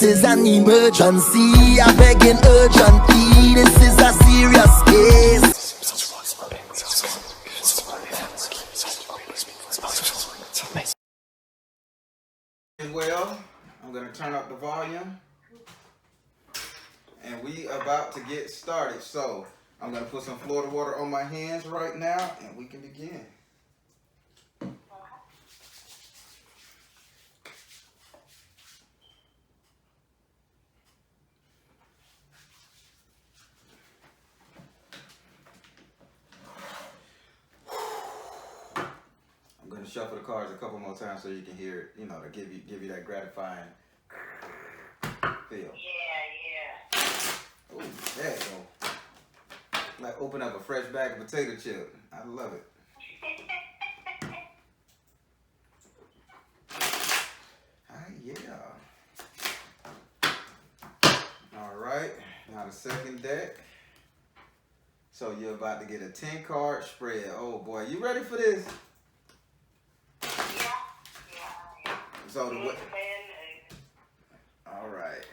is an emergency. I begging urgently. This is a serious case. Well, I'm going to turn up the volume. And we about to get started. So I'm going to put some Florida water on my hands right now and we can begin. I'm going to shuffle the cards a couple more times so you can hear it, you know, to give you that gratifying feel. Yeah. Ooh, there you go. Like open up a fresh bag of potato chip. I love it. Yeah. All right. Now the second deck. So you're about to get a 10-card spread. Oh boy, you ready for this? Yeah. So the way. All right.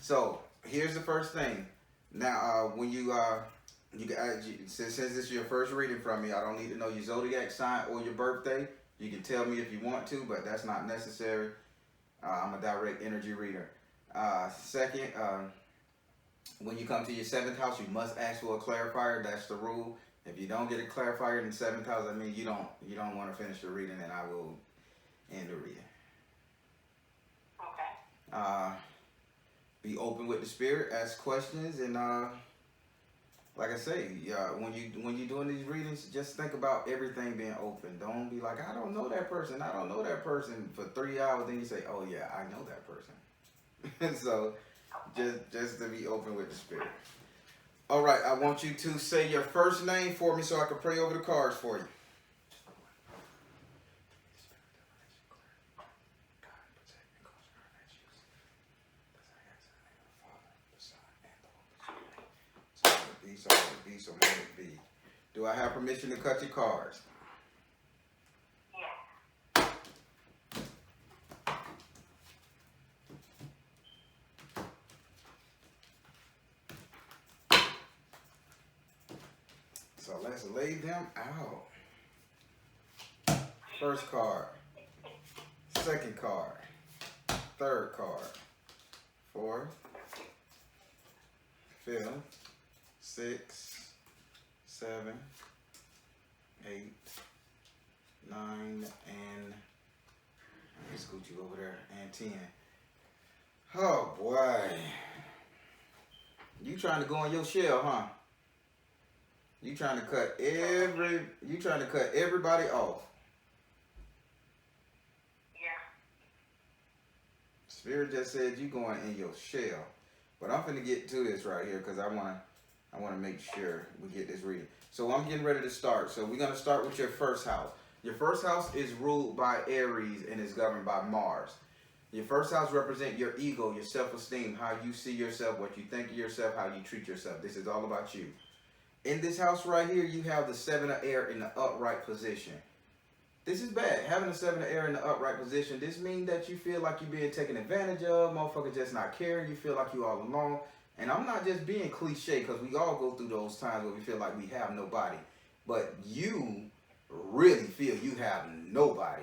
So here's the first thing. Now, when since this is your first reading from me, I don't need to know your zodiac sign or your birthday. You can tell me if you want to, but that's not necessary. I'm a direct energy reader. Second, when you come to your 7th house, you must ask for a clarifier. That's the rule. If you don't get a clarifier in the 7th house, I mean you don't want to finish the reading, and I will end the reading. Okay. Be open with the spirit, ask questions, and like I say, when you're doing these readings, just think about everything being open. Don't be like, I don't know that person. I don't know that person for 3 hours. Then you say, oh yeah, I know that person. So just to be open with the spirit. All right, I want you to say your first name for me so I can pray over the cards for you. So let it be. Do I have permission to cut your cards? Yeah. So let's lay them out. First card, second card, third card, fourth, fifth, 6, 7, 8, 9, and let me scoot you over there, and 10. Oh boy. You trying to go in your shell, huh? You trying to cut everybody off. Yeah. Spirit just said you going in your shell. But I'm finna get to this right here because I wanna make sure we get this reading. So I'm getting ready to start. So we're gonna start with your first house. Your first house is ruled by Aries and is governed by Mars. Your first house represents your ego, your self-esteem, how you see yourself, what you think of yourself, how you treat yourself. This is all about you. In this house right here, you have the 7 of air in the upright position. This is bad. Having the 7 of air in the upright position, this means that you feel like you're being taken advantage of, motherfuckers just not caring, you feel like you all alone. And I'm not just being cliche, because we all go through those times where we feel like we have nobody. But you really feel you have nobody.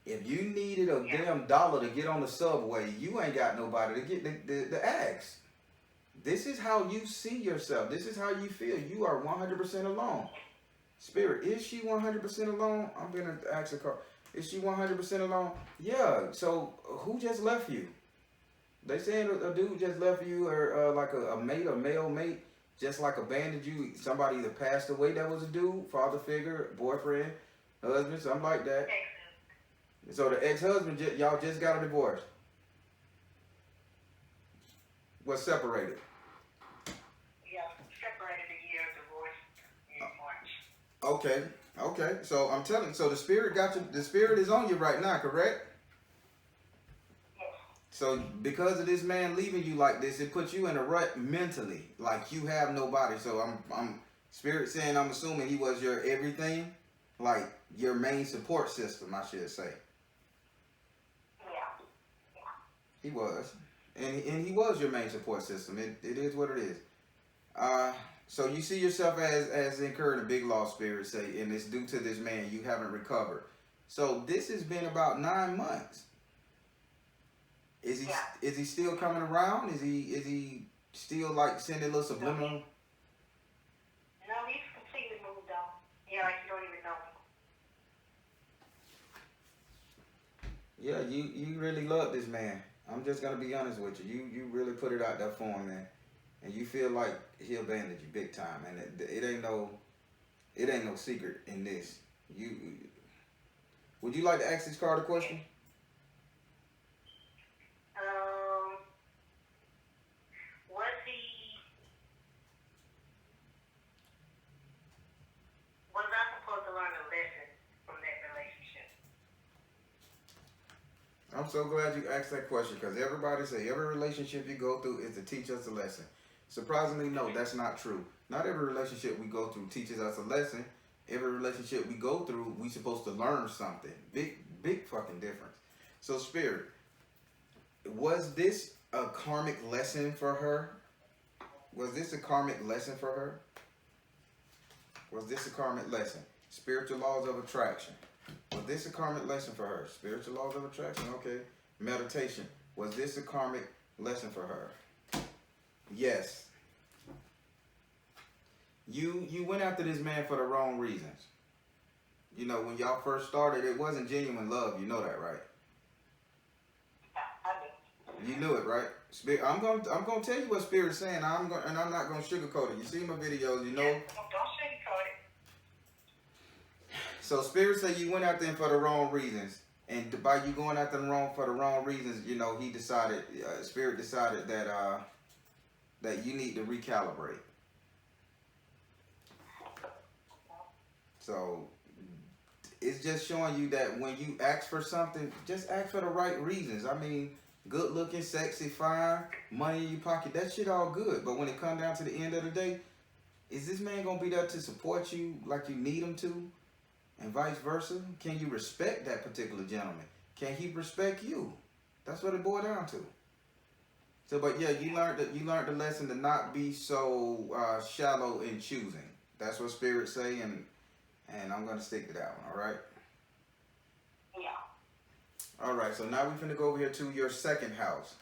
If you needed a damn dollar to get on the subway, you ain't got nobody to get the axe. This is how you see yourself. This is how you feel. You are 100% alone. Spirit, is she 100% alone? I'm going to ask the card. Is she 100% alone? Yeah. So who just left you? They saying a dude just left you, or like a mate, a male mate, just like abandoned you. Somebody either passed away that was a dude, father figure, boyfriend, husband, something like that. So the ex-husband, y'all just got a divorce. What separated? Yeah, separated a year, divorce in March. Okay. So I'm telling you, so the spirit got you, the spirit is on you right now, correct? Yes. So because of this man leaving you like this, it puts you in a rut mentally, like you have nobody. So I'm spirit saying, I'm assuming he was your everything, like your main support system, I should say. He was, and he was your main support system. It is what it is. So you see yourself as incurring a big loss, spirit say, and it's due to this man. You haven't recovered. So this has been about 9 months. Is he Yeah. is he still coming around? Is he still like sending little subliminal? No, he's completely moved on. Yeah, like you don't even know me. Yeah, you really love this man. I'm just gonna be honest with you. You really put it out there for him, man, and you feel like he abandoned you big time, and it ain't no secret in this. Would you like to ask this card a question? Was I supposed to learn a lesson from that relationship? I'm so glad you asked that question because everybody say every relationship you go through is to teach us a lesson. Surprisingly, no, that's not true. Not every relationship we go through teaches us a lesson. Every relationship we go through, we supposed to learn something. Big fucking difference. So, Spirit, was this a karmic lesson for her? Was this a karmic lesson for her? Was this a karmic lesson? Spiritual laws of attraction. Was this a karmic lesson for her? Spiritual laws of attraction, okay. Meditation. Was this a karmic lesson for her? Yes. You went after this man for the wrong reasons. You know, when y'all first started, it wasn't genuine love. You know that, right? Yeah, I do. You knew it, right? Spirit, I'm gonna tell you what Spirit's saying. I'm not gonna sugarcoat it. You see my videos, you know. Yeah, don't sugarcoat it. So Spirit said you went after him for the wrong reasons, and by you going after him for the wrong reasons, you know, he decided, Spirit decided that you need to recalibrate. So it's just showing you that when you ask for something, just ask for the right reasons. I mean, good looking, sexy, fine, money in your pocket, that shit all good. But when it comes down to the end of the day, is this man gonna be there to support you like you need him to? And vice versa? Can you respect that particular gentleman? Can he respect you? That's what it boiled down to. So, but yeah, you learned the lesson to not be so shallow in choosing. That's what Spirit say, and I'm gonna stick to that one. All right. Yeah. All right. So now we're finna go over here to your second house.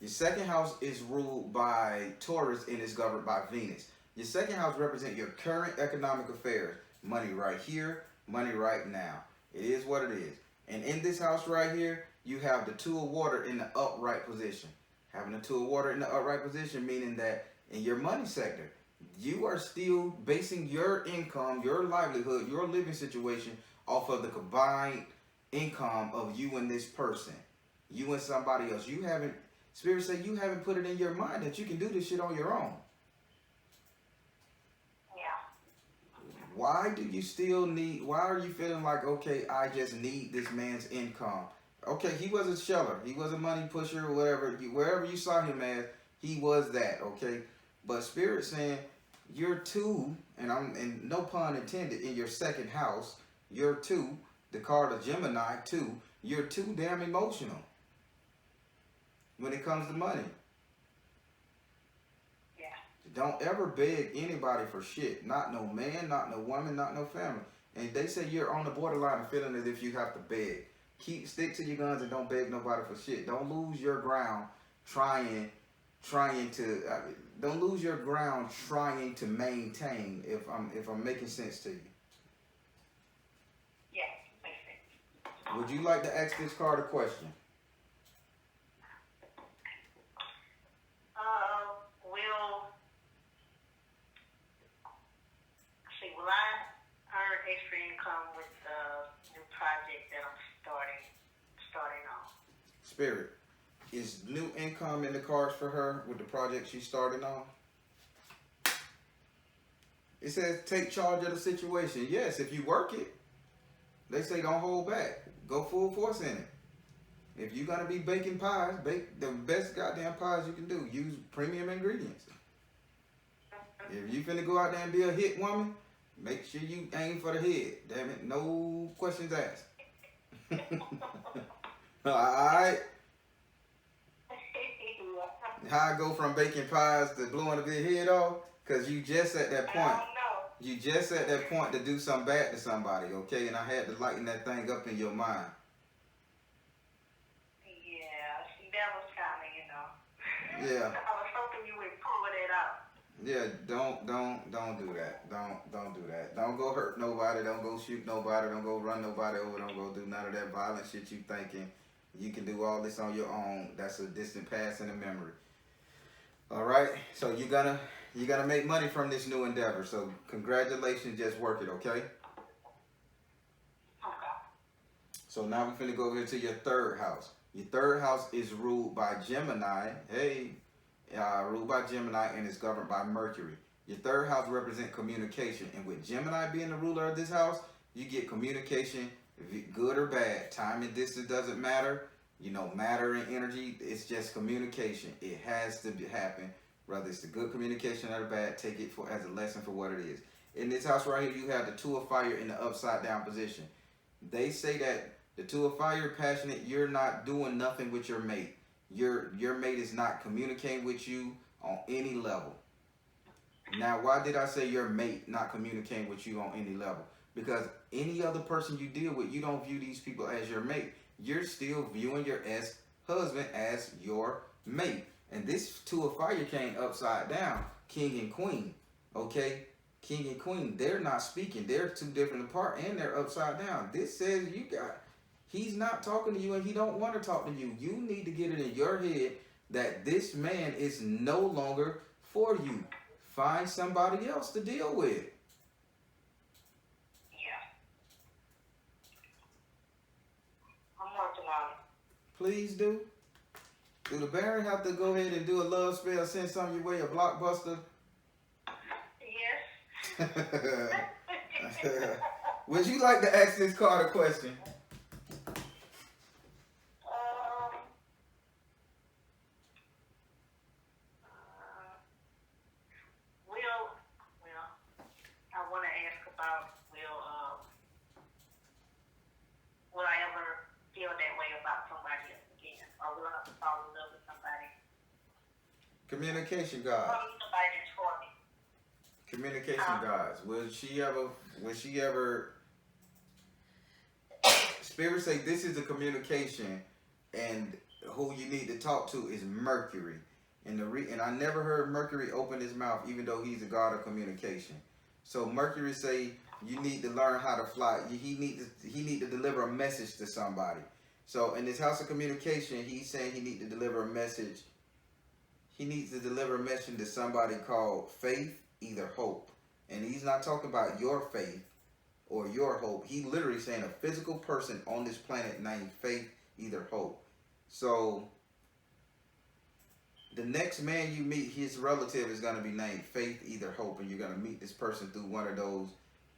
Your second house is ruled by Taurus and is governed by Venus. Your second house represents your current economic affairs. Money right here, money right now. It is what it is. And in this house right here, you have the Two of Water in the upright position. Having the Two of Water in the upright position, meaning that in your money sector, you are still basing your income, your livelihood, your living situation off of the combined income of you and this person. You and somebody else. You haven't, Spirit say you haven't put it in your mind that you can do this shit on your own. Why do you still need, why are you feeling like, okay, I just need this man's income? Okay, he was a sheller. He was a money pusher or whatever. Wherever you saw him as, he was that, okay? But Spirit saying, you're two, and no pun intended, in your second house, you're two, the card of Gemini, two, you're too damn emotional when it comes to money. Don't ever beg anybody for shit. Not no man, not no woman, not no family. And they say you're on the borderline of feeling as if you have to beg. Stick to your guns and don't beg nobody for shit. Don't lose your ground trying to. Don't lose your ground trying to maintain. If I'm making sense to you. Yeah, makes sense. Would you like to ask this card a question? Will I earn extra income with the new project that I'm starting on? Spirit, is new income in the cards for her with the project she's starting on? It says take charge of the situation. Yes, if you work it. They say don't hold back. Go full force in it. If you're going to be baking pies, bake the best goddamn pies you can do. Use premium ingredients. If you finna go out there and be a hit woman, make sure you aim for the head. Damn it, no questions asked. Alright? How I go from baking pies to blowing a big head off? Because you just at that I point. don't know. You just at that point to do something bad to somebody, okay? And I had to lighten that thing up in your mind. Yeah, see, that was kind of, Yeah. I was hoping you would pull it out. Yeah, don't do that. Don't do that. Don't go hurt nobody. Don't go shoot nobody. Don't go run nobody over. Don't go do none of that violent shit you thinking you can do all this on your own. That's a distant past and a memory. All right. So you're gonna make money from this new endeavor. So congratulations. Just work it, okay? Okay. So now we're finna go over here to your third house. Your third house is ruled by Gemini. Hey. Ruled by Gemini and is governed by Mercury. Your third house represents communication, and with Gemini being the ruler of this house, you get communication, good or bad. Time and distance doesn't matter. Matter and energy, it's just communication. It has to happen, whether it's the good communication or the bad. Take it as a lesson for what it is. In this house right here, you have the Two of Fire in the upside down position. They say that the Two of Fire, passionate, you're not doing nothing with your mate. Your mate is not communicating with you on any level. Now, why did I say your mate not communicating with you on any level? Because any other person you deal with, you don't view these people as your mate. You're still viewing your ex-husband as your mate. And this Two of Fire came upside down, King and Queen. Okay? King and Queen, they're not speaking. They're two different apart and they're upside down. This says he's not talking to you and he don't want to talk to you. You need to get it in your head that this man is no longer for you. Find somebody else to deal with. Yeah. I'm working on it. Please do. Do the Baron have to go ahead and do a love spell, send something your way, a blockbuster? Yes. Would you like to ask this card a question? I want to ask about will I ever feel that way about somebody else again, or will I have to fall in love with somebody? Communication God. Somebody that's for me. Communication gods. Will she ever Spirit say this is a communication, and who you need to talk to is Mercury. And I never heard Mercury open his mouth, even though he's a god of communication. So Mercury say you need to learn how to fly. He need to deliver a message to somebody. So in this house of communication, he's saying he need to deliver a message. He needs to deliver a message to somebody called Faith, either Hope. And he's not talking about your faith or your hope. He literally saying a physical person on this planet named Faith, either Hope. So the next man you meet, his relative is going to be named Faith, either Hope. And you're going to meet this person through one of those.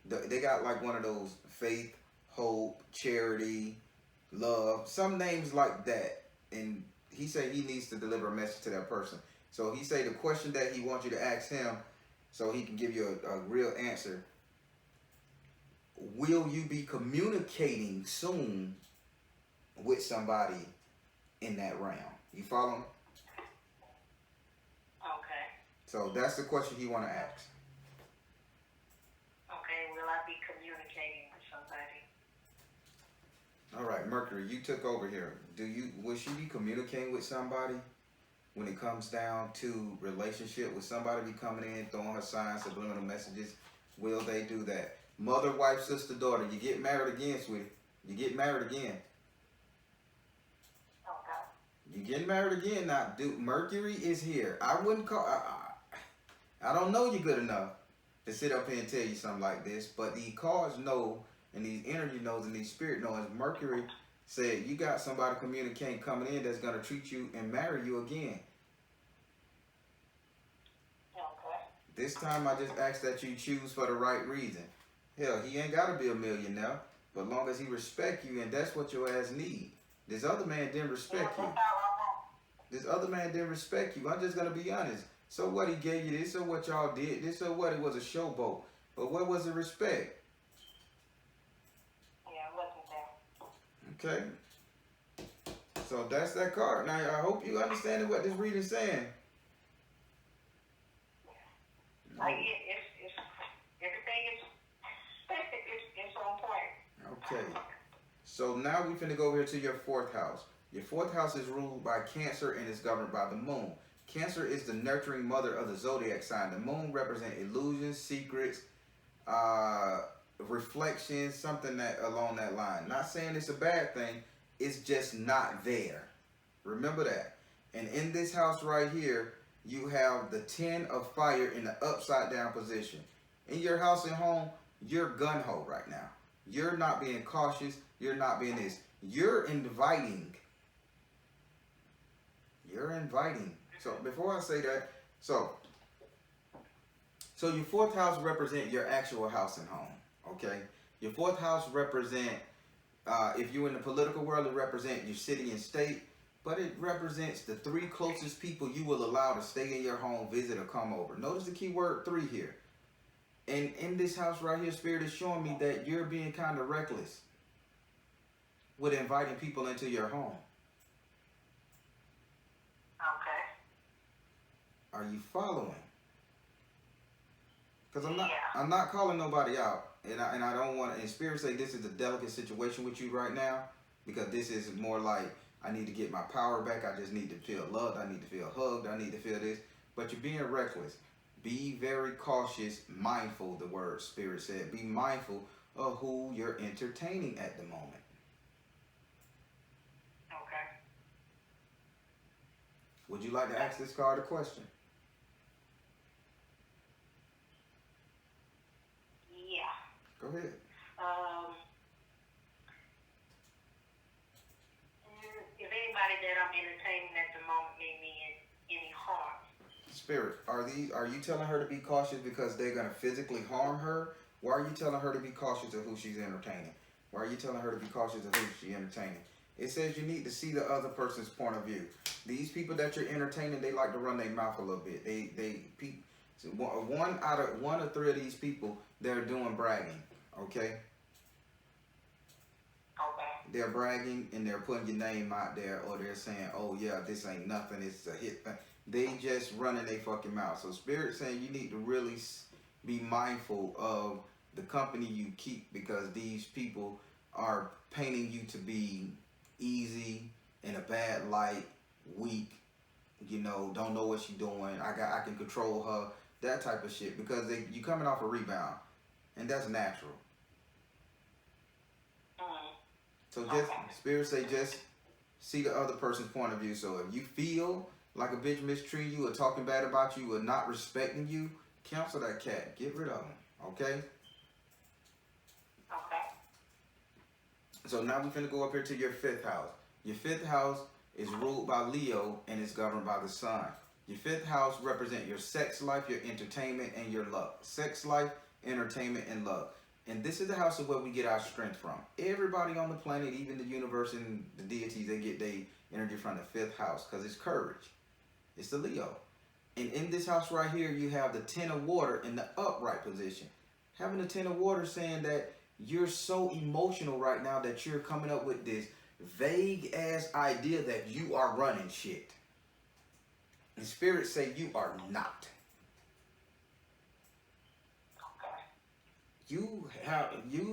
They got like one of those Faith, Hope, Charity, Love, some names like that. And he said he needs to deliver a message to that person. So he say the question that he wants you to ask him so he can give you a real answer. Will you be communicating soon with somebody in that realm? You follow me? Okay. So that's the question he want to ask. Okay, will I be communicating with somebody? All right, Mercury, you took over here. Will she be communicating with somebody when it comes down to relationship? With somebody be coming in, throwing her signs, subliminal messages? Will they do that? Mother, wife, sister, daughter. You get married again, sweetie. You get married again. Okay. You getting married again now. Dude, Mercury is here. I wouldn't call. I don't know you good enough to sit up here and tell you something like this, but these cards know, and these energy knows, and these spirit knows. Mercury said you got somebody communicating coming in that's gonna treat you and marry you again. Okay. This time I just ask that you choose for the right reason. Hell, he ain't gotta be a millionaire, but long as he respect you, and that's what your ass need. This other man didn't respect you. This other man didn't respect you. I'm just gonna be honest. So what, he gave you this, so what y'all did, this, so what, it was a showboat. But what was the respect? Yeah, it wasn't there. Okay. So that's that card. Now I hope you understand what this reading's saying. Like it's everything is it's on point. Okay. So now we finna go over here to your fourth house. Your fourth house is ruled by Cancer and is governed by the moon. Cancer is the nurturing mother of the zodiac sign. The moon represents illusions, secrets, reflections, something that along that line. Not saying it's a bad thing, it's just not there. Remember that. And in this house right here, you have the 10 of fire in the upside down position. In your house and home, you're gun-ho right now. You're not being cautious. You're not being this. You're inviting. You're inviting. So before I say that, so your fourth house represent your actual house and home. Okay? Your fourth house represent, if you're in the political world, it represent your city and state. But it represents the 3 closest people you will allow to stay in your home, visit, or come over. Notice the key word 3 here. And in this house right here, Spirit is showing me that you're being kind of reckless with inviting people into your home. Okay. Are you following? Because I'm not calling nobody out. And I don't want to, and Spirit say this is a delicate situation with you right now. Because this is more like, I need to get my power back. I just need to feel loved. I need to feel hugged. I need to feel this. But you're being reckless. Be very cautious, mindful, the word Spirit said. Be mindful of who you're entertaining at the moment. Okay. Would you like to ask this card a question? Yeah. Go ahead. If anybody that I'm entertaining at the moment may me any harm. Spirit, are you telling her to be cautious because they're gonna physically harm her? Why are you telling her to be cautious of who she's entertaining? Why are you telling her to be cautious of who she's entertaining? It says you need to see the other person's point of view. These people that you're entertaining, they like to run their mouth a little bit. One or 3 of these people, they're doing bragging. Okay. Okay. They're bragging and they're putting your name out there, or they're saying, "Oh yeah, this ain't nothing. It's a hit." They just running their fucking mouth. So Spirit saying you need to really be mindful of the company you keep, because these people are painting you to be easy, in a bad light, weak, don't know what she's doing. I can control her, that type of shit, because you coming off a rebound, and that's natural. So just Spirit say just see the other person's point of view. So if you feel like a bitch mistreating you or talking bad about you or not respecting you, cancel that cat. Get rid of them. Okay? Okay. So now we're finna go up here to your 5th house. Your 5th house is ruled by Leo and is governed by the sun. Your 5th house represents your sex life, your entertainment, and your luck. Sex life, entertainment, and luck. And this is the house of where we get our strength from. Everybody on the planet, even the universe and the deities, they get their energy from the 5th house because it's courage. It's the Leo. And in this house right here, you have the 10 of water in the upright position. Having the 10 of water saying that you're so emotional right now that you're coming up with this vague ass idea that you are running shit. And Spirit say you are not. You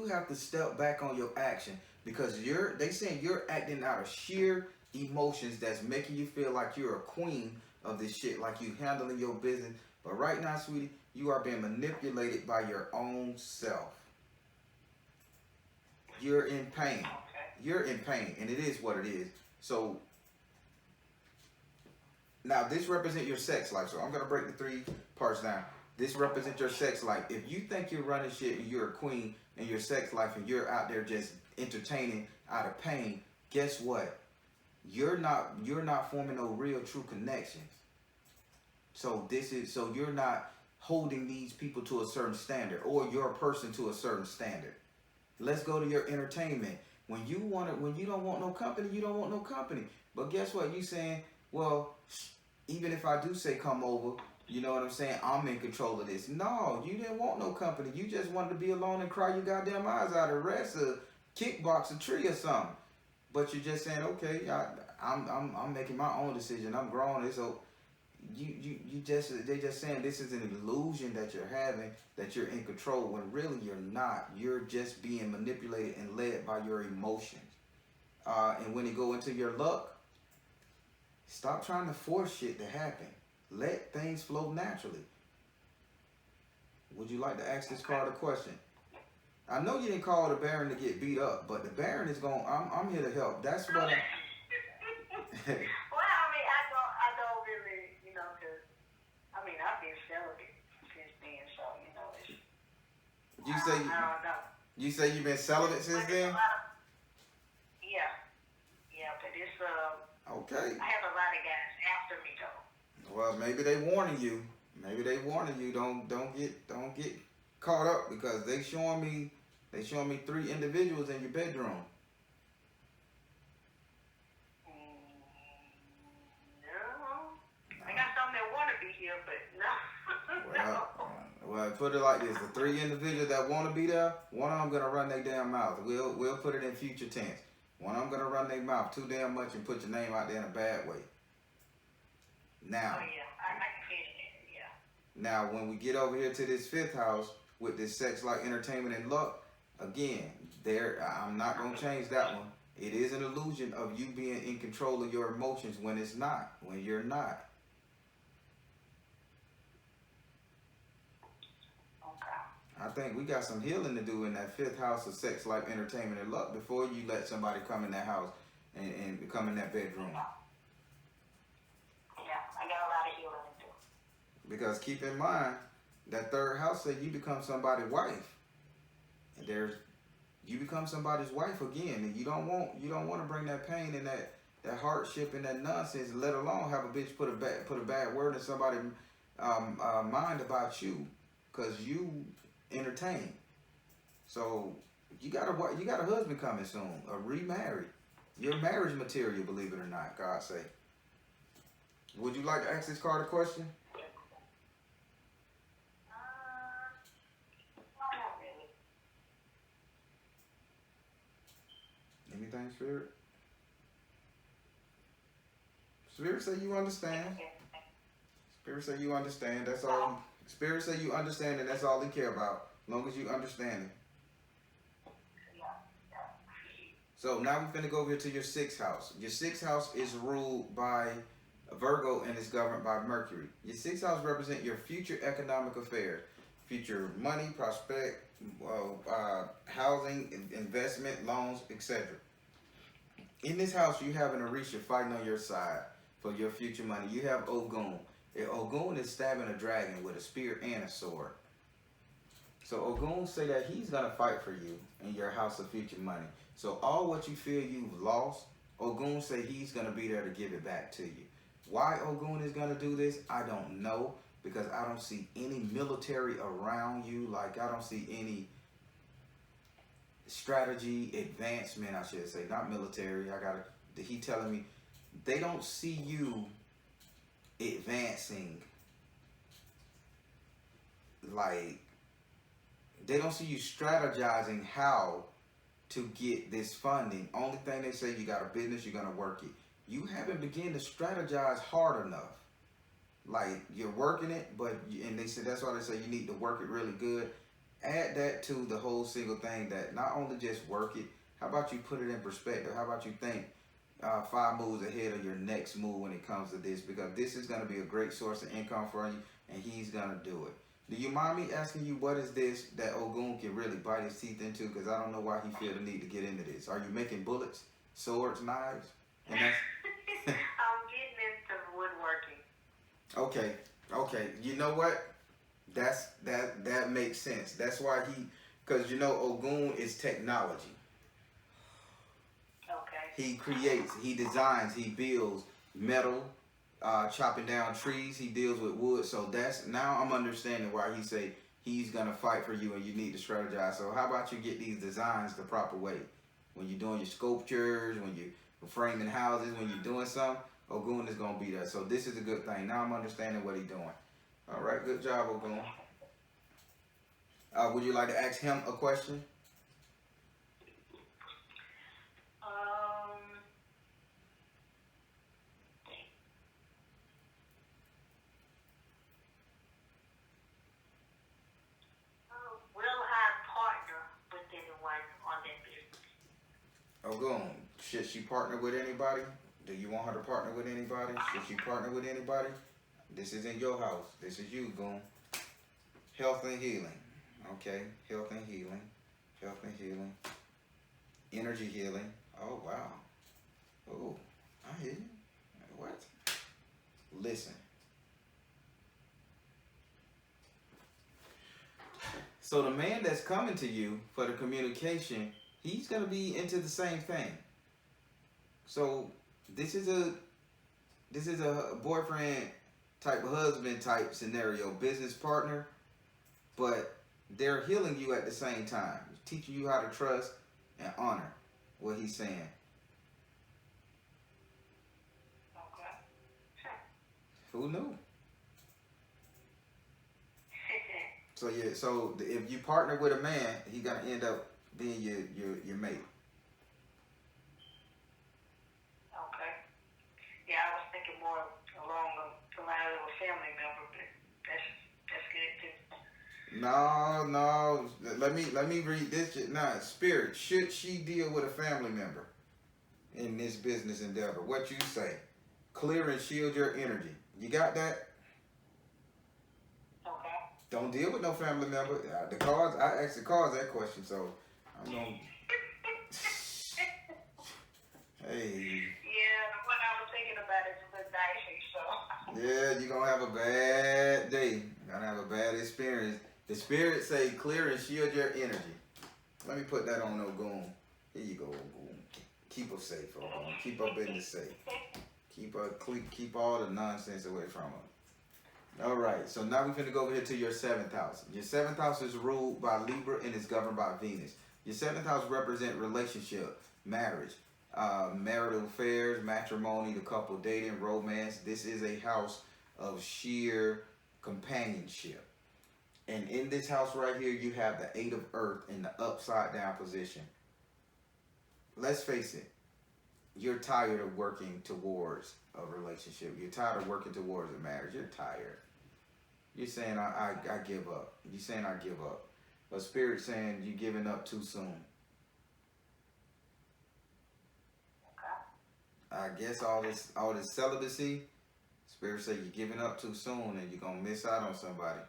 have to step back on your action, because they saying you're acting out of sheer emotions that's making you feel like you're a queen of this shit, like you handling your business. But right now, sweetie, you are being manipulated by your own self. You're in pain. You're in pain, and it is what it is. So now this represents your sex life. So I'm gonna break the 3 parts down. This represents your sex life. If you think you're running shit and you're a queen in your sex life and you're out there just entertaining out of pain, guess what? You're not forming no real true connections. So you're not holding these people to a certain standard, or your person to a certain standard. Let's go to your entertainment. When you don't want no company, you don't want no company. But guess what? You saying, well, even if I do say come over, you know what I'm saying, I'm in control of this. No, you didn't want no company. You just wanted to be alone and cry your goddamn eyes out, or rest, or kickbox a tree or something. But you're just saying, okay, I'm making my own decision. I'm grown. they just saying this is an illusion that you're having, that you're in control, when really you're not. You're just being manipulated and led by your emotions. And when you go into your luck, stop trying to force shit to happen. Let things flow naturally. Would you like to ask this card a question? I know you didn't call the Baron to get beat up, but the Baron is going. I'm here to help. That's what I. Well, I mean, I don't really, because I mean, I've been celibate since then, so it's. You say I don't know. You say you've been celibate since then? Yeah, but it's Okay. I have a lot of guys after me though. Well, maybe they warning you. Maybe they warning you. Don't get caught up, because they showing me 3 individuals in your bedroom. No. I got some that want to be here, but no. Well, put it like this: the 3 individuals that want to be there, one of them gonna run their damn mouth. We'll put it in future tense. One of them gonna run their mouth too damn much and put your name out there in a bad way. Now. Oh yeah, I can feel it. Yeah. Now, when we get over here to this 5th house with this sex, like entertainment and luck, again, I'm not gonna change that one. It is an illusion of you being in control of your emotions when it's not, when you're not. I think we got some healing to do in that 5th house of sex, life, entertainment, and luck before you let somebody come in that house and come in that bedroom. Yeah, I got a lot of healing to do. Because keep in mind, that 3rd house said you become somebody's wife. And you become somebody's wife again, and you don't want to bring that pain and that hardship and that nonsense, let alone have a bitch put a bad word in somebody's mind about you, because you entertain. So you got a husband coming soon, or remarried. You're marriage material, believe it or not, God say. Would you like to ask this card a question? Not really. Anything, Spirit? Spirit say you understand. Spirit say you understand. That's all. Spirit say you understand, and that's all he care about. As long as you understand it. So now we're finna go over here to your 6th house. Your 6th house is ruled by Virgo and is governed by Mercury. Your 6th house represents your future economic affairs, future money, prospect, housing, investment, loans, etc. In this house, you have an Orisha fighting on your side for your future money. You have Ogun. Ogun is stabbing a dragon with a spear and a sword. So Ogun say that he's going to fight for you in your house of future money. So all what you feel you've lost, Ogun say he's going to be there to give it back to you. Why Ogun is going to do this, I don't know, because I don't see any military around you. Like, I don't see any strategy, advancement, I should say, not military. He telling me they don't see you advancing, like they don't see you strategizing how to get this funding. Only thing they say, you got a business, you're gonna work it. You haven't begun to strategize hard enough. Like, you're working it, and they said that's why they say you need to work it really good. Add that to the whole single thing, that not only just work it, how about you put it in perspective? How about you think 5 moves ahead of your next move when it comes to this? Because this is going to be a great source of income for you, and he's going to do it. Do you mind me asking you, what is this that Ogun can really bite his teeth into? Because I don't know why he feel the need to get into this. Are you making bullets, swords, knives? And that's I'm getting into woodworking. Okay. You know what? That makes sense. That's why because Ogun is technology. Okay. He creates, he designs, he builds metal, chopping down trees. He deals with wood. So now I'm understanding why he say he's gonna fight for you and you need to strategize. So how about you get these designs the proper way? When you're doing your sculptures, when you're framing houses, when you're doing something, Ogun is gonna be there. So this is a good thing. Now I'm understanding what he's doing. All right, good job, Ogun. Would you like to ask him a question? Oh, go on. Should she partner with anybody? Do you want her to partner with anybody? Should she partner with anybody? This is in your house. This is you, Goon. Health and healing. Okay. Health and healing. Health and healing. Energy healing. Oh, wow. Oh, I hear you. What? Listen. So the man that's coming to you for the communication, he's going to be into the same thing. So this is a boyfriend type, husband type scenario, business partner, but they're healing you at the same time, teaching you how to trust and honor what he's saying. Okay. Who knew? So yeah, so if you partner with a man, he's gonna end up being your mate. Okay. Yeah, I was thinking more along the line of a family member, but that's good too. No. Let me read this. Now, Spirit, should she deal with a family member in this business endeavor? What you say? Clear and shield your energy. You got that? Okay. Don't deal with no family member. The cards, I asked the cards that question, so I'm gonna. Hey. Yeah, the one I was thinking about is a bit dicey, so. Yeah, you're gonna have a bad day. You're gonna have a bad experience. The Spirit say clear and shield your energy. Let me put that on no goon. Here you go, goon. Keep her safe, Goon. Keep her business safe. Keep all the nonsense away from her. All right, so now we're gonna go over here to your 7th house. Your 7th house is ruled by Libra and is governed by Venus. Your 7th house represents relationship, marriage, marital affairs, matrimony, the couple dating, romance. This is a house of sheer companionship. And in this house right here, you have the 8 of Earth in the upside down position. Let's face it, you're tired of working towards a relationship. You're tired of working towards a marriage. You're tired. You're saying, I give up. You're saying, I give up. But Spirit's saying you're giving up too soon. I guess all this celibacy, Spirit say you're giving up too soon and you're going to miss out on somebody.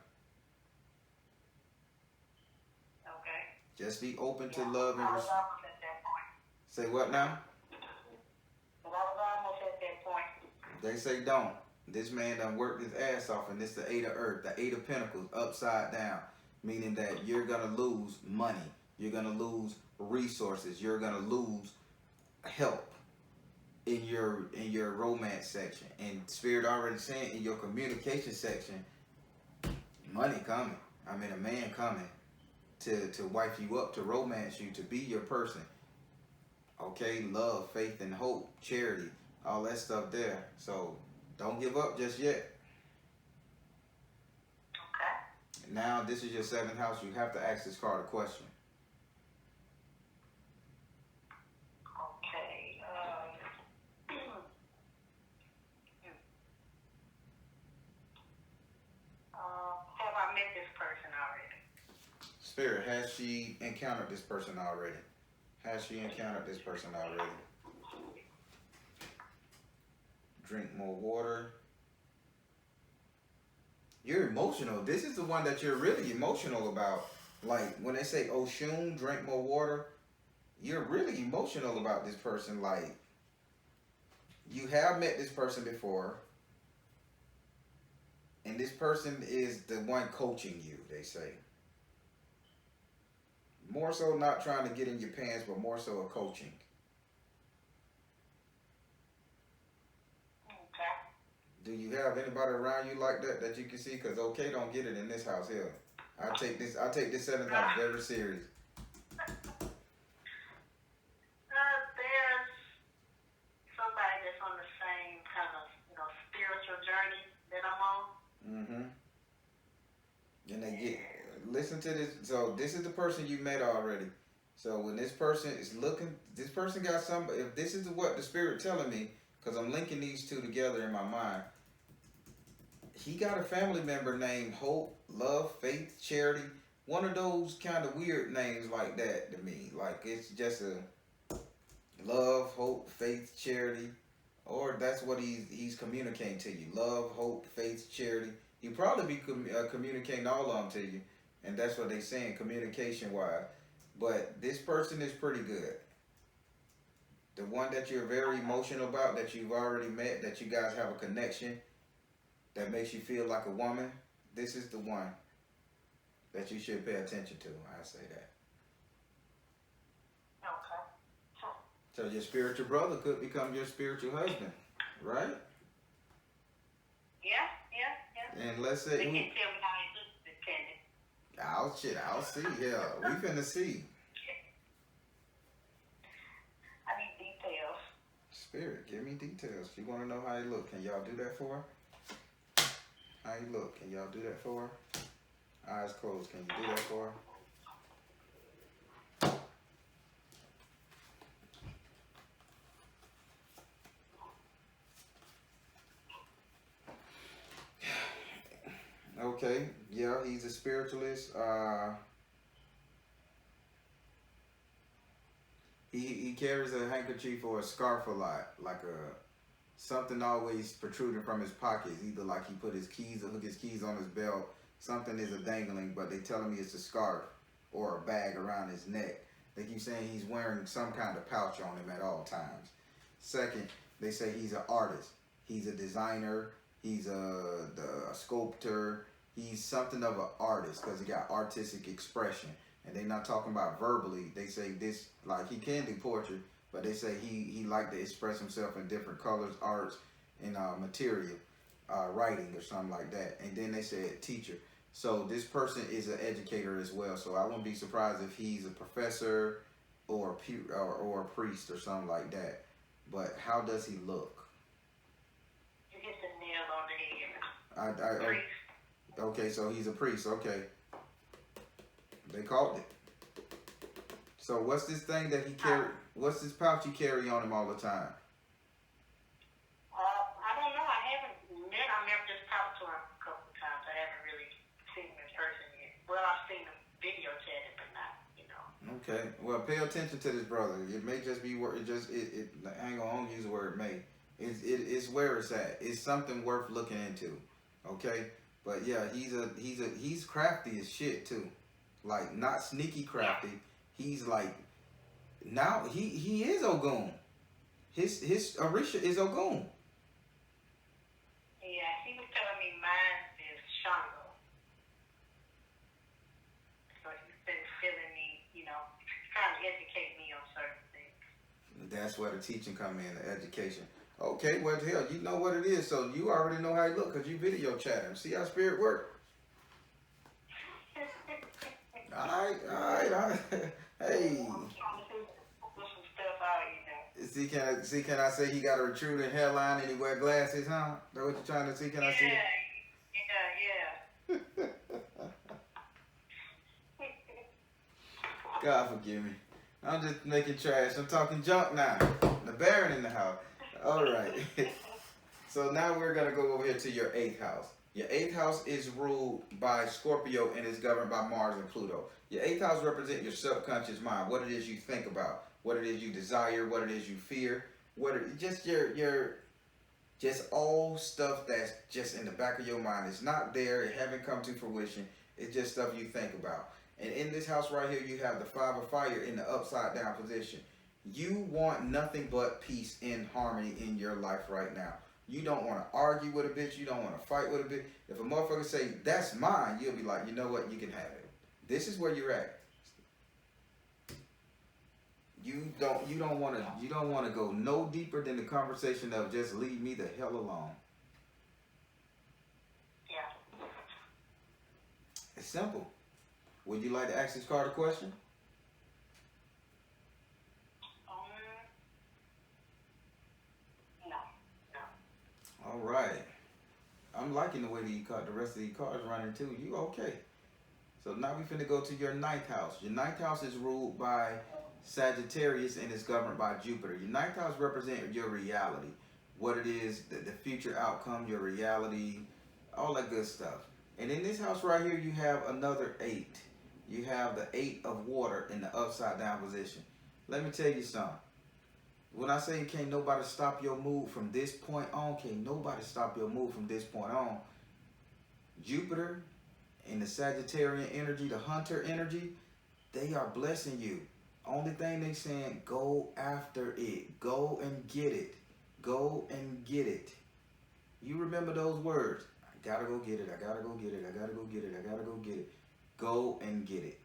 Okay. Just be open to love and I was respect. almost at that point. Say what now? But I was almost at that point. They say don't. This man done worked his ass off, and this the 8 of Earth, the 8 of Pentacles, upside down, meaning that you're gonna lose money, you're gonna lose resources, you're gonna lose help in your romance section. And Spirit already saying in your communication section, money coming. I mean, a man coming to wife you up, to romance you, to be your person. Okay, love, faith, and hope, charity, all that stuff there. So don't give up just yet. Okay. Now, this is your 7th house. You have to ask this card a question. Okay. Have I met this person already? Spirit, has she encountered this person already? Has she encountered this person already? Drink more water. You're emotional. This is the one that you're really emotional about. Like when they say Oshun, drink more water, you're really emotional about this person. Like you have met this person before, and this person is the one coaching you, they say. More so not trying to get in your pants, but more so a coaching. Do you have anybody around you like that you can see? Because okay, don't get it in this house here. I take this 7th house very serious. There's somebody that's on the same kind of, spiritual journey that I'm on. Mm-hmm. And they listen to this. So this is the person you met already. So when this person is looking, this person got somebody. If this is what the Spirit telling me, because I'm linking these two together in my mind. He got a family member named Hope, Love, Faith, Charity. One of those kind of weird names like that to me. Like it's just Love, hope, faith, charity, or that's what he's communicating to you. Love, hope, faith, charity. He probably be communicating all of them to you, and that's what they saying communication wise. But this person is pretty good. The one that you're very emotional about, that you've already met, that you guys have a connection, that makes you feel like a woman. This is the one that you should pay attention to. I say that. Okay. So your spiritual brother could become your spiritual husband, right? Yeah. And let's They say, can tell me how it looks, depending. I'll see. Yeah, we finna see. I need details. Spirit, give me details. She wanna know how he look. Can y'all do that for her? How he look? Can y'all do that for her? Eyes closed. Can you do that for her? Okay, yeah, he's a spiritualist. He carries a handkerchief or a scarf a lot, like a something always protruding from his pockets. Either like he put his keys or hook his keys on his belt. Something is a dangling, but they telling me it's a scarf or a bag around his neck. They keep saying he's wearing some kind of pouch on him at all times. Second, they say he's an artist. He's a designer. He's a sculptor. He's something of an artist because he got artistic expression. And they're not talking about verbally. They say this, like he can do poetry, but they say he like to express himself in different colors, arts, and material, writing or something like that. And then they said teacher. So this person is an educator as well. So I wouldn't be surprised if he's a professor or a priest or something like that. But how does he look? You hit the nail on the head. Priest. Okay, so he's a priest. Okay. They called it. So what's this thing that he carry? What's this pouch he carry on him all the time? I don't know. I haven't met. I met this talked to him a couple of times. I haven't really seen him in person yet. Well, I've seen him video chatting, but not, Okay. Well, pay attention to this brother. It may just be where it. Hang on, I don't use the word may. It's where it's at. It's something worth looking into. Okay. But yeah, he's crafty as shit too. Like not sneaky crafty. He's like now he is Ogun. His Orisha is Ogun. Yeah, he was telling me mine is Shango. So he's been feeling me, trying to educate me on certain things. That's where the teaching come in, the education. Okay, well hell, you know what it is, so you already know how he look because you video chat him. See how spirit work? All right. Hey. See, can I say he got a protruding hairline and he wear glasses, huh? That what you trying to see? Can I see? Yeah. God forgive me. I'm just making trash. I'm talking junk now. The Baron in the house. All right. So now we're going to go over here to your 8th house. Your 8th house is ruled by Scorpio and is governed by Mars and Pluto. Your 8th house represents your subconscious mind, what it is you think about, what it is you desire, what it is you fear, just your just all stuff that's just in the back of your mind. It's not there, it haven't come to fruition. It's just stuff you think about. And in this house right here, you have the 5 of fire in the upside down position. You want nothing but peace and harmony in your life right now. You don't want to argue with a bitch. You don't want to fight with a bitch. If a motherfucker say, that's mine, you'll be like, you know what? You can have it. This is where you're at. You don't want to go no deeper than the conversation of just leave me the hell alone. Yeah. It's simple. Would you like to ask this card a question? No. All right. I'm liking the way the rest of these cards running too. You okay? So now we finna go to your 9th house. Your 9th house is ruled by Sagittarius and is governed by Jupiter. Your 9th house represents your reality. What it is, the future outcome, your reality, all that good stuff. And in this house right here, you have another 8. You have the 8 of water in the upside down position. Let me tell you something. When I say can't nobody stop your move from this point on, can't nobody stop your move from this point on. Jupiter and the Sagittarian energy, the hunter energy, they are blessing you. Only thing they saying, go after it. Go and get it. Go and get it. You remember those words. I gotta go get it. I gotta go get it. I gotta go get it. I gotta go get it. Go and get it.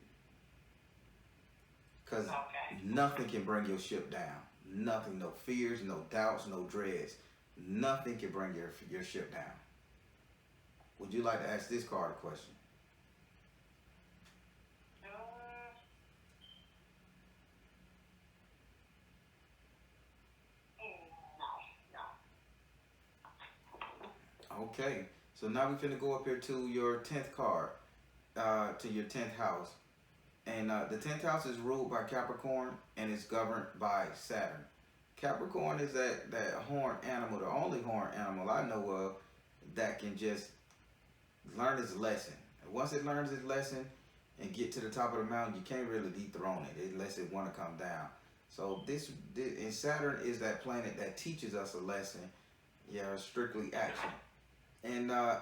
Because nothing can bring your ship down. Nothing. No fears, no doubts, no dreads. Nothing can bring your ship down. Would you like to ask this card a question? Okay, so now we're finna go up here to your 10th card, to your 10th house. And the 10th house is ruled by Capricorn and it's governed by Saturn. Capricorn is that horned animal, the only horned animal I know of that can just learn its lesson. And once it learns its lesson and get to the top of the mountain, you can't really dethrone it unless it want to come down. So and Saturn is that planet that teaches us a lesson. Yeah, strictly action. And wow,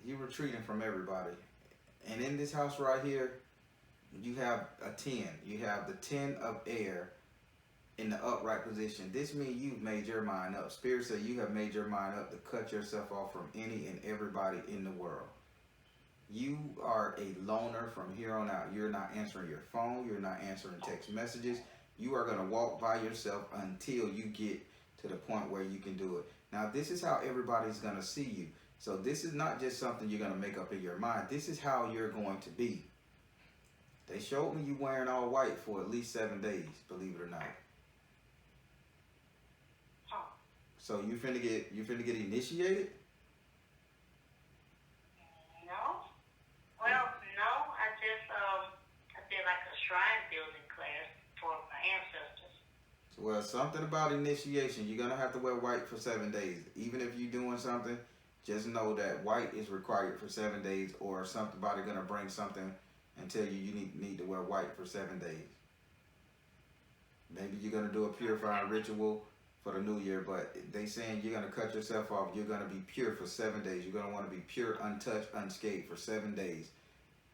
you're retreating from everybody. And in this house right here, you have a 10. You have the 10 of air in the upright position. This means you've made your mind up. Spirit said you have made your mind up to cut yourself off from any and everybody in the world. You are a loner from here on out. You're not answering your phone. You're not answering text messages. You are going to walk by yourself until you get to the point where you can do it. Now, this is how everybody's going to see you. So this is not just something you're going to make up in your mind. This is how you're going to be. They showed me you wearing all white for at least 7 days, believe it or not. So you finna get initiated? No. Well, no. I did like a shrine building class for my ancestors. Well, something about initiation. You're gonna have to wear white for 7 days. Even if you're doing something, just know that white is required for 7 days, or somebody gonna bring something and tell you need to wear white for 7 days. Maybe you're gonna do a purifying ritual for the new year, but they saying you're gonna cut yourself off. You're gonna be pure for 7 days. You're gonna want to be pure, untouched, unscathed for 7 days.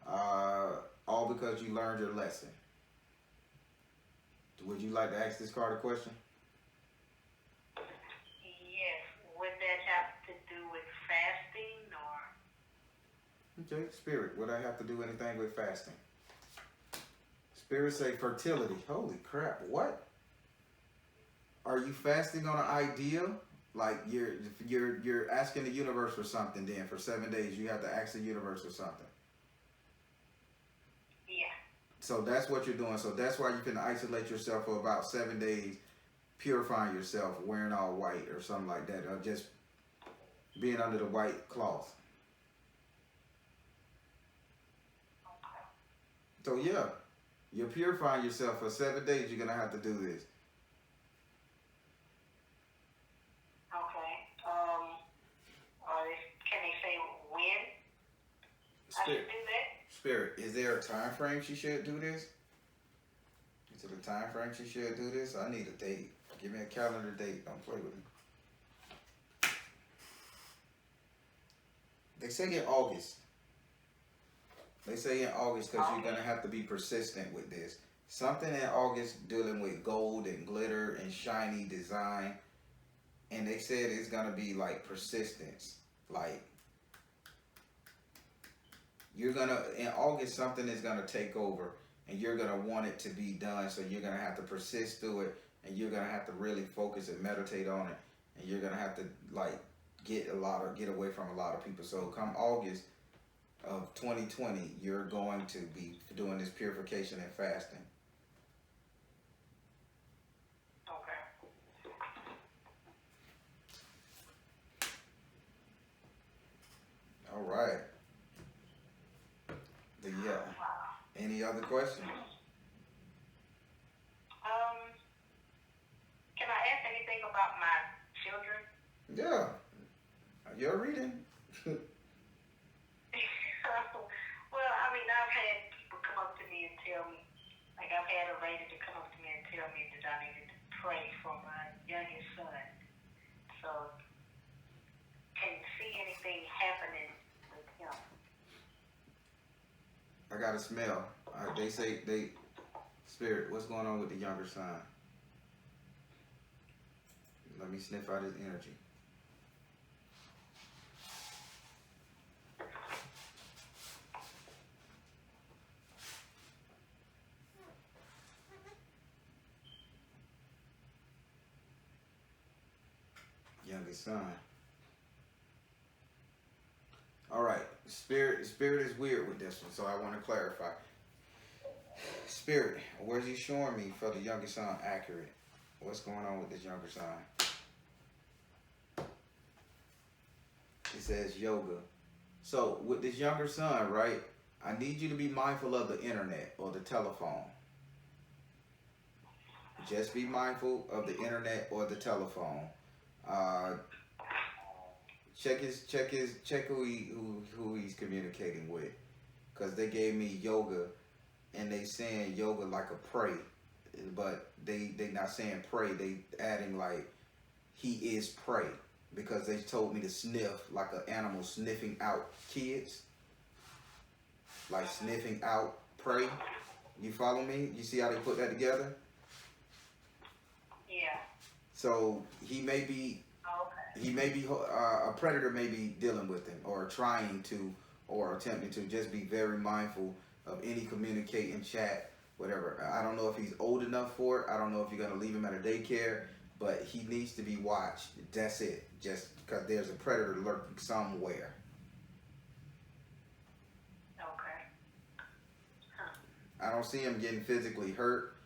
All because you learned your lesson. Would you like to ask this card a question? Yes. Would that have to do with fasting or? Okay, Spirit, would I have to do anything with fasting? Spirit say fertility. Holy crap, what? Are you fasting on an idea? Like you're asking the universe for something then for 7 days. You have to ask the universe for something. Yeah. So that's what you're doing. So that's why you can isolate yourself for about 7 days, purifying yourself, wearing all white or something like that, or just being under the white cloth. So yeah, you're purifying yourself for 7 days. You're gonna have to do this. Okay. Can they say when I should do that? Spirit, is there a time frame she should do this? Is it a time frame she should do this? I need a date. Give me a calendar date. Don't play with me. They say in August. They say in August because you're going to have to be persistent with this. Something in August dealing with gold and glitter and shiny design. And they said it's going to be like persistence. Like, you're going to, in August, something is going to take over. And you're going to want it to be done. So you're going to have to persist through it. And you're going to have to really focus and meditate on it. And you're going to have to, like, get away from a lot of people. So come August of 2020, you're going to be doing this purification and fasting. Okay. All right. Any other questions? Can I ask anything about my children? Yeah. You're reading. Well, I mean, I've had people come up to me and tell me, Like I've had a lady to come up to me and tell me that I needed to pray for my youngest son. So, can you see anything happening with him? I got a smell. They say, Spirit, what's going on with the younger son? Let me sniff out his energy. Youngest son. All right, Spirit is weird with this one, so I want to clarify. Spirit, where's he showing me for the youngest son accurate? What's going on with this younger son? It says yoga. So with this younger son, right, I need you to be mindful of the internet or the telephone. Just be mindful of the internet or the telephone. Check who he's communicating with, because they gave me yoga, and they saying yoga like a pray, but they not saying pray. They adding like he is prey, because they told me to sniff like an animal sniffing out kids, like sniffing out prey. You follow me? You see how they put that together? Yeah. So he may be. He may be a predator may be dealing with him or trying to or attempting to. Just be very mindful of any communicating, chat, whatever. I don't know if he's old enough for it. I don't know if you're going to leave him at a daycare, but he needs to be watched. That's it. Just because there's a predator lurking somewhere. Okay. Huh. I don't see him getting physically hurt,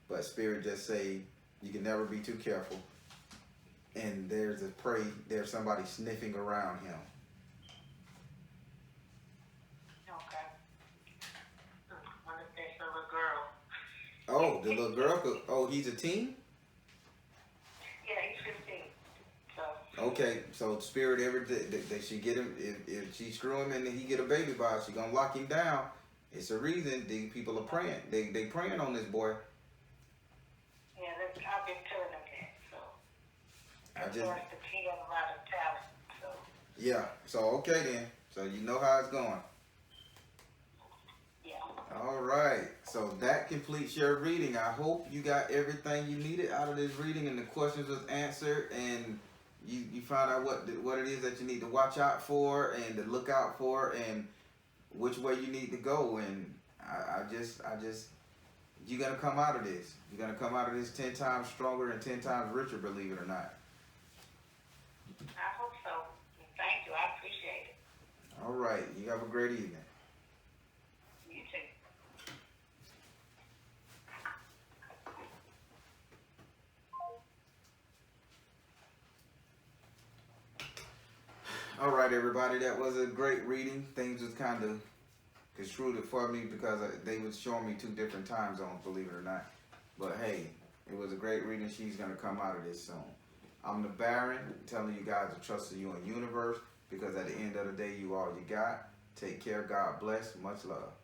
but Spirit just say you can never be too careful. And there's a prey, there's somebody sniffing around him. Okay. Wonder if that's a little girl. Oh, the little girl, oh, he's a teen? Yeah, he's 15. So. Okay, so Spirit ever that she get him, if she screw him and he get a baby by, she gonna lock him down. It's a reason these people are praying. They praying on this boy. Yeah, I've been telling them that. So. I just. He has a lot of talent. So. Yeah. So okay then. So you know how it's going. Yeah. All right. So that completes your reading. I hope you got everything you needed out of this reading and the questions was answered, and you found out what it is that you need to watch out for and to look out for and which way you need to go. And I just you're gonna come out of this. You're gonna come out of this 10 times stronger and 10 times richer, believe it or not. I hope so. Thank you. I appreciate it. All right. You have a great evening. You too. All right, everybody. That was a great reading. Things was kind of construed it for me because they was showing me 2 different time zones, believe it or not. But hey, it was a great reading. She's going to come out of this soon. I'm the Baron, telling you guys to trust in you and universe, because at the end of the day, you all you got. Take care. God bless. Much love.